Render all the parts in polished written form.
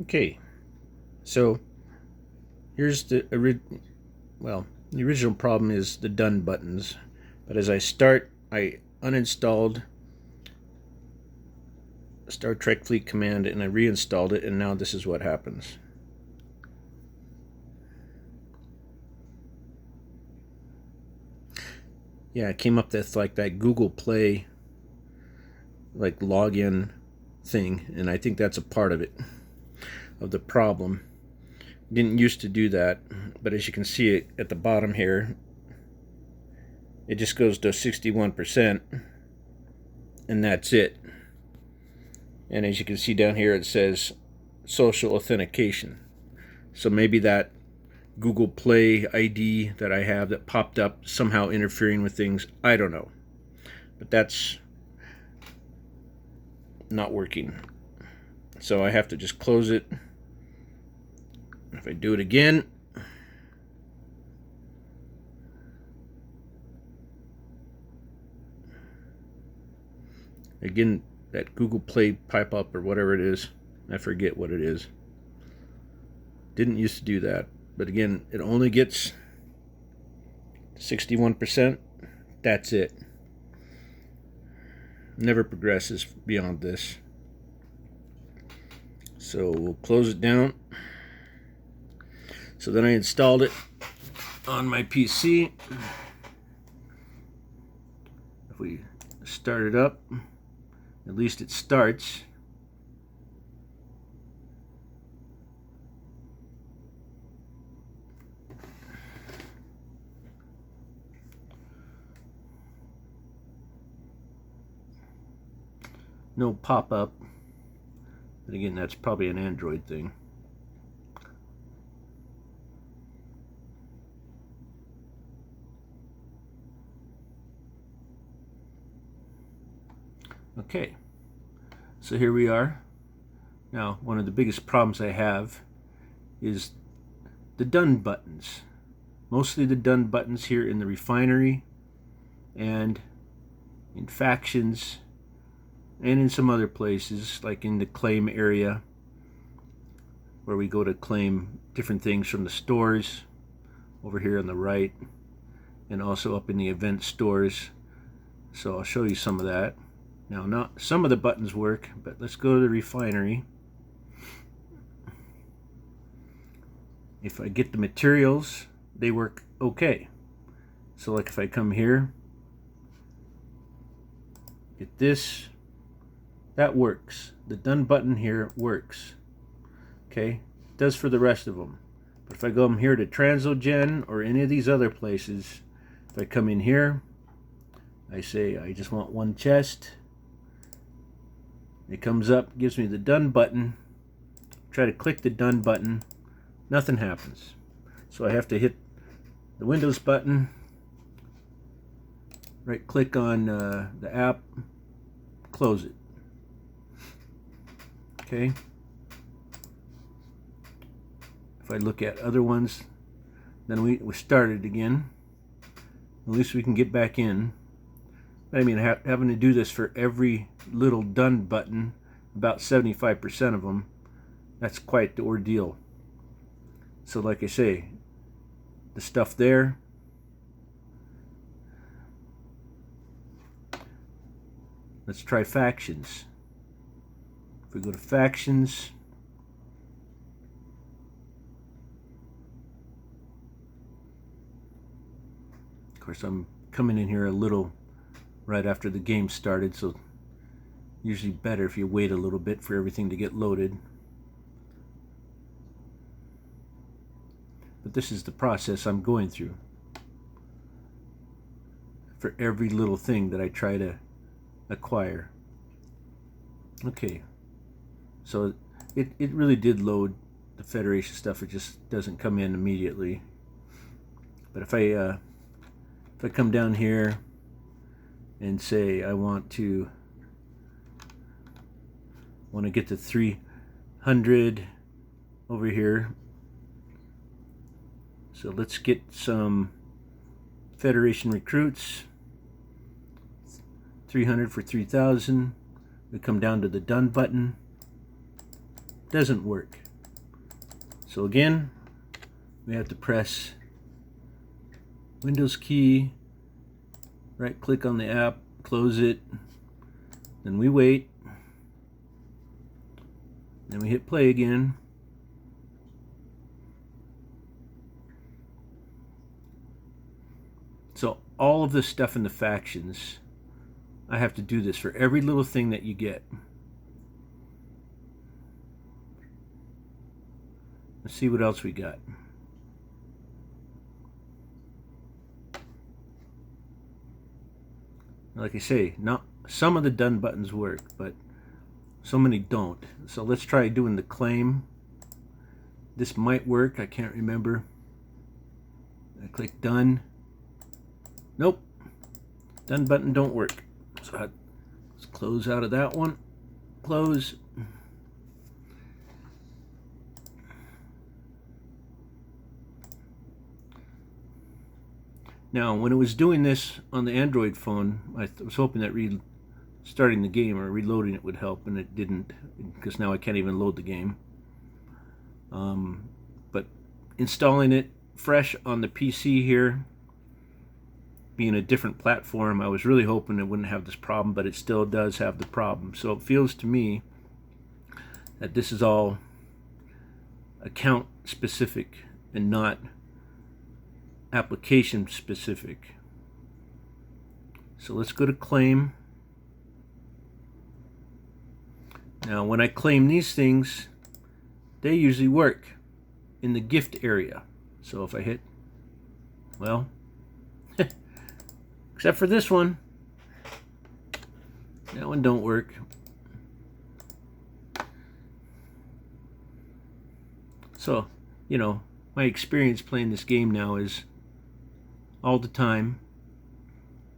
Okay, so here's the original problem is the done buttons. But as I start, I uninstalled Star Trek Fleet Command and I reinstalled it, and now this is what happens. Yeah, it came up with like that Google Play like login thing, and I think that's a part of it, of the problem. It didn't used to do that, but as you can see it at the bottom here, it just goes to 61%, and that's it. And as you can see down here, it says social authentication. So maybe that Google Play ID that I have that popped up somehow interfering with things. I don't know. But that's not working. So I have to just close it. If I do it again, that Google Play pipe up or whatever it is, I forget what it is. Didn't used to do that. But again, it only gets 61%. That's it. Never progresses beyond this. So we'll close it down. So then I installed it on my PC. If we start it up, at least it starts. No pop-up. But again, that's probably an Android thing. Okay, so here we are. Now, one of the biggest problems I have is the done buttons. Mostly the done buttons here in the refinery and in factions and in some other places, like in the claim area where we go to claim different things from the stores over here on the right, and also up in the event stores. So I'll show you some of that. Now, not some of the buttons work, but let's go to the refinery. If I get the materials, they work okay. So like if I come here, get this, that works. The done button here works. Okay, it does for the rest of them. But if I go here to Transogen or any of these other places, if I come in here, I say I just want one chest. It comes up, gives me the done button. Try to click the done button, nothing happens. So I have to hit the Windows button, right click on the app, close it. Okay. If I look at other ones, then we started again. At least we can get back in. I mean, having to do this for every little done button, about 75% of them, that's quite the ordeal. So like I say, the stuff there, let's try factions. If we go to factions, of course I'm coming in here a little right after the game started, so usually better if you wait a little bit for everything to get loaded. But this is the process I'm going through for every little thing that I try to acquire. Okay, so it really did load the Federation stuff. It just doesn't come in immediately. But if I come down here and say I want to get to 300 over here, so let's get some Federation recruits. 300 for 3,000. We come down to the done button. Doesn't work. So again, we have to press Windows key, right click on the app, close it, then we wait, then we hit play again. So all of this stuff in the factions, I have to do this for every little thing that you get. Let's see what else we got. Like I say, not some of the done buttons work, but so many don't. So let's try doing the claim. This might work, I can't remember. I click done. Nope, done button don't work. So let's close out of that one. Close. Now, when it was doing this on the Android phone, I was hoping that restarting the game or reloading it would help, and it didn't, because now I can't even load the game. But installing it fresh on the PC here, being a different platform, I was really hoping it wouldn't have this problem, but it still does have the problem. So it feels to me that this is all account specific and not application specific. So let's go to claim. Now when I claim these things, they usually work in the gift area. So if I hit, well, except for this one, that one don't work. So, you know, my experience playing this game now is all the time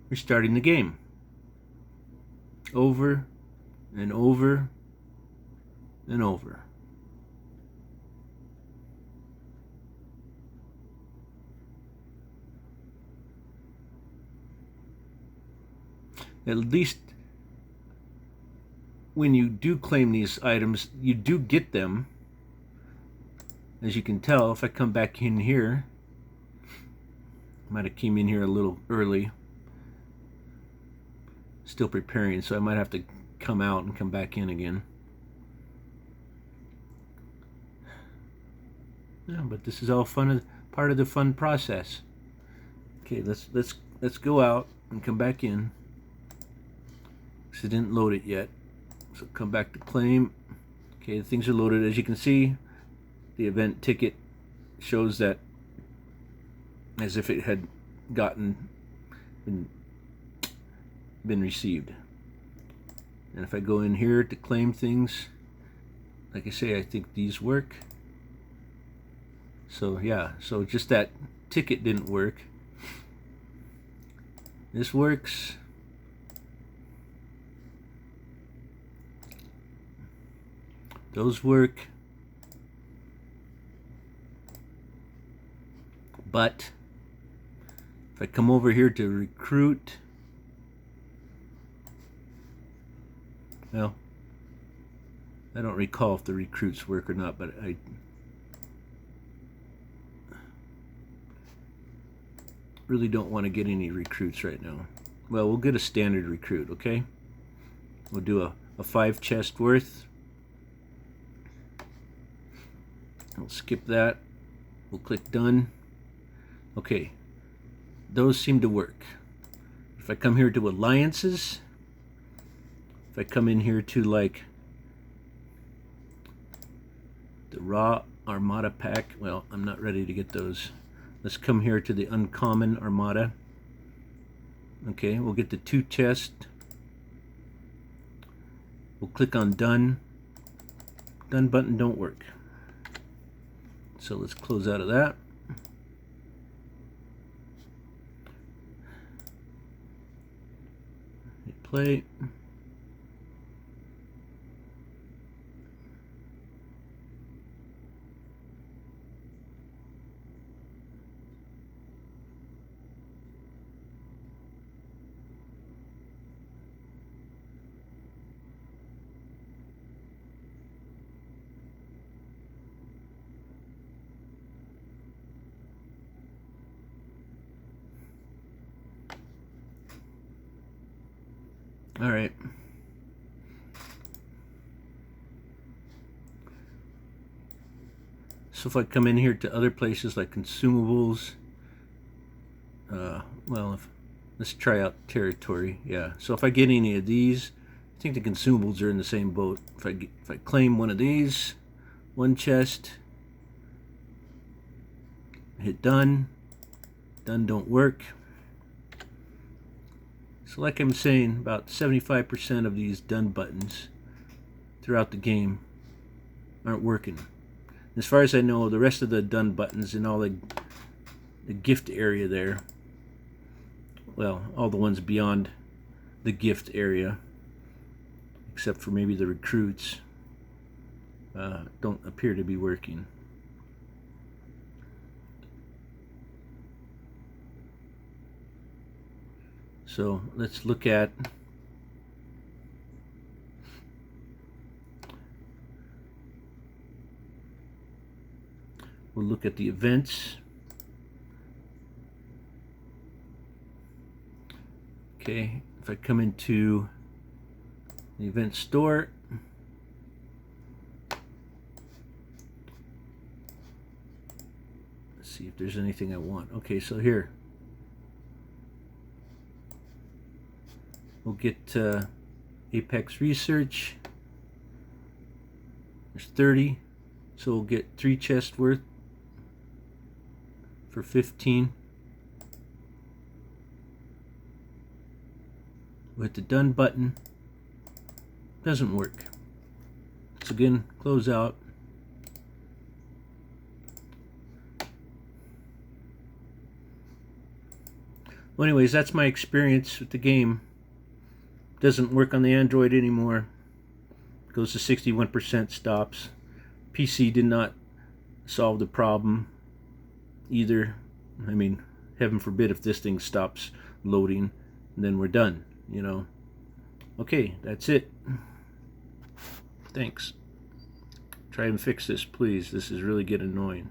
restarting the game over and over and over. At least when you do claim these items, you do get them. As you can tell, if I come back in here, might have came in here a little early, still preparing, so I might have to come out and come back in again. Yeah, but this is all fun, part of the fun process. Okay, let's go out and come back in. Because it didn't load it yet. So come back to claim. Okay, the things are loaded. As you can see, the event ticket shows that as if it had been received. And if I go in here to claim things, like I say, I think these work. So yeah, so just that ticket didn't work. This works. Those work. But if I come over here to recruit, well, I don't recall if the recruits work or not, but I really don't want to get any recruits right now. Well, we'll get a standard recruit, okay? We'll do a 5 chest worth. We'll skip that. We'll click done. Okay, those seem to work. If I come here to alliances, if I come in here to like the raw armada pack, well, I'm not ready to get those. Let's come here to the uncommon armada. Okay, we'll get the 2 chest. We'll click on done. Done button don't work. So let's close out of that. Hit play. All right. So if I come in here to other places like consumables, let's try out territory. Yeah. So if I get any of these, I think the consumables are in the same boat. If I claim one of these, one chest, hit done. Done don't work. So like I'm saying, about 75% of these done buttons throughout the game aren't working. As far as I know, the rest of the done buttons in all the gift area there, well, all the ones beyond the gift area, except for maybe the recruits, don't appear to be working. So let's look at the events. Okay, if I come into the event store, let's see if there's anything I want. Okay, so here we'll get Apex Research. There's 30, so we'll get 3 chests worth for 15. We'll hit the done button. Doesn't work. So again, close out. Well, anyways, that's my experience with the game. Doesn't work on the Android anymore. Goes to 61%, stops. PC did not solve the problem either. I mean, heaven forbid if this thing stops loading, and then we're done, you know. Okay, that's it. Thanks. Try and fix this, please. This is really getting annoying.